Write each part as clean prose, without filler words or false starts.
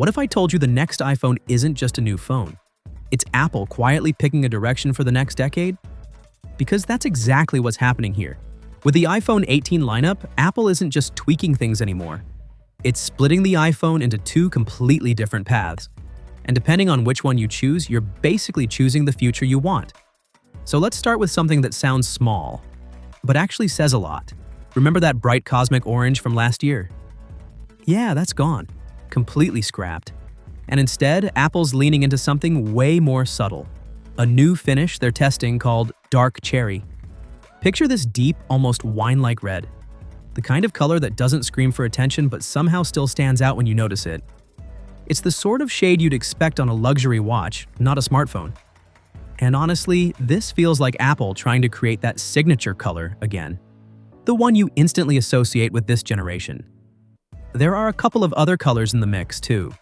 What if I told you the next iPhone isn't just a new phone? It's Apple quietly picking a direction for the next decade? Because that's exactly what's happening here. With the iPhone 18 lineup, Apple isn't just tweaking things anymore. It's splitting the iPhone into two completely different paths. And depending on which one you choose, you're basically choosing the future you want. So let's start with something that sounds small, but actually says a lot. Remember that bright cosmic orange from last year? Yeah, that's gone. Completely scrapped. And instead, Apple's leaning into something way more subtle. A new finish they're testing called dark cherry. Picture this deep, almost wine-like red. The kind of color that doesn't scream for attention but somehow still stands out when you notice it. It's the sort of shade you'd expect on a luxury watch, not a smartphone. And honestly, this feels like Apple trying to create that signature color again. The one you instantly associate with this generation. There are a couple of other colors in the mix, too.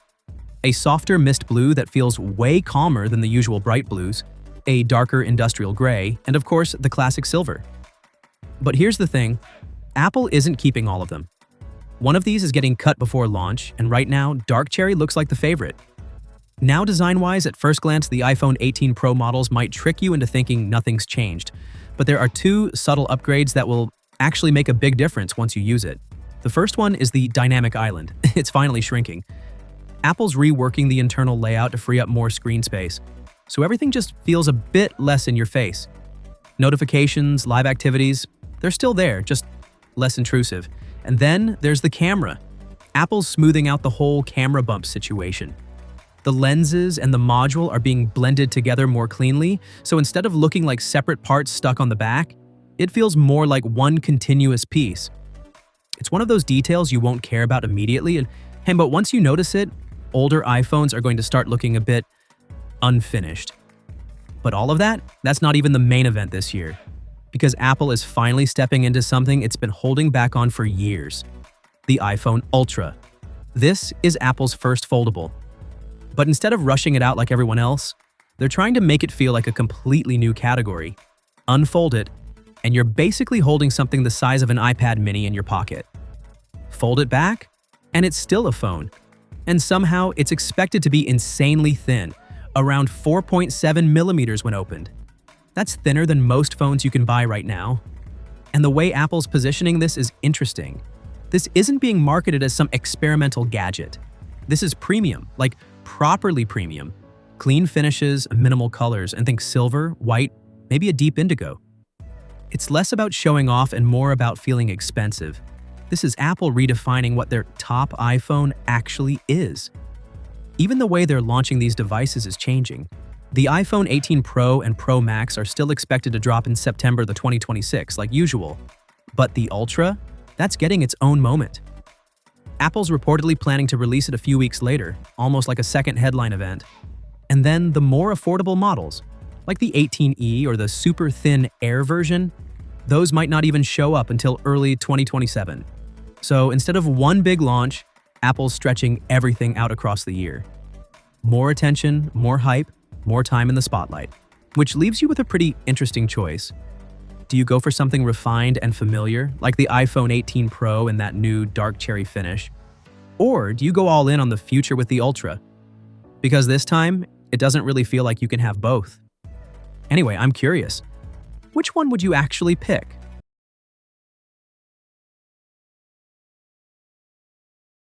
A softer mist blue that feels way calmer than the usual bright blues, a darker industrial gray, and of course, the classic silver. But here's the thing, Apple isn't keeping all of them. One of these is getting cut before launch, and right now, dark cherry looks like the favorite. Now design-wise, at first glance, the iPhone 18 Pro models might trick you into thinking nothing's changed, but there are two subtle upgrades that will actually make a big difference once you use it. The first one is the dynamic island. It's finally shrinking. Apple's reworking the internal layout to free up more screen space, so everything just feels a bit less in your face. Notifications, live activities, they're still there, just less intrusive. And then there's the camera. Apple's smoothing out the whole camera bump situation. The lenses and the module are being blended together more cleanly, so instead of looking like separate parts stuck on the back, it feels more like one continuous piece. It's one of those details you won't care about immediately, but once you notice it, older iPhones are going to start looking a bit unfinished. But all of that's not even the main event this year, because Apple is finally stepping into something it's been holding back on for years: the iPhone Ultra. This is Apple's first foldable. But instead of rushing it out like everyone else, they're trying to make it feel like a completely new category. Unfold it, and you're basically holding something the size of an iPad mini in your pocket. Fold it back, and it's still a phone. And somehow, it's expected to be insanely thin, around 4.7 millimeters when opened. That's thinner than most phones you can buy right now. And the way Apple's positioning this is interesting. This isn't being marketed as some experimental gadget. This is premium, like properly premium. Clean finishes, minimal colors, and think silver, white, maybe a deep indigo. It's less about showing off and more about feeling expensive. This is Apple redefining what their top iPhone actually is. Even the way they're launching these devices is changing. The iPhone 18 Pro and Pro Max are still expected to drop in September 2026, like usual. But the Ultra? That's getting its own moment. Apple's reportedly planning to release it a few weeks later, almost like a second headline event. And then the more affordable models, like the 18e or the super thin Air version, those might not even show up until early 2027. So instead of one big launch, Apple's stretching everything out across the year. More attention, more hype, more time in the spotlight. Which leaves you with a pretty interesting choice. Do you go for something refined and familiar, like the iPhone 18 Pro and that new dark cherry finish? Or do you go all in on the future with the Ultra? Because this time, it doesn't really feel like you can have both. Anyway, I'm curious. Which one would you actually pick?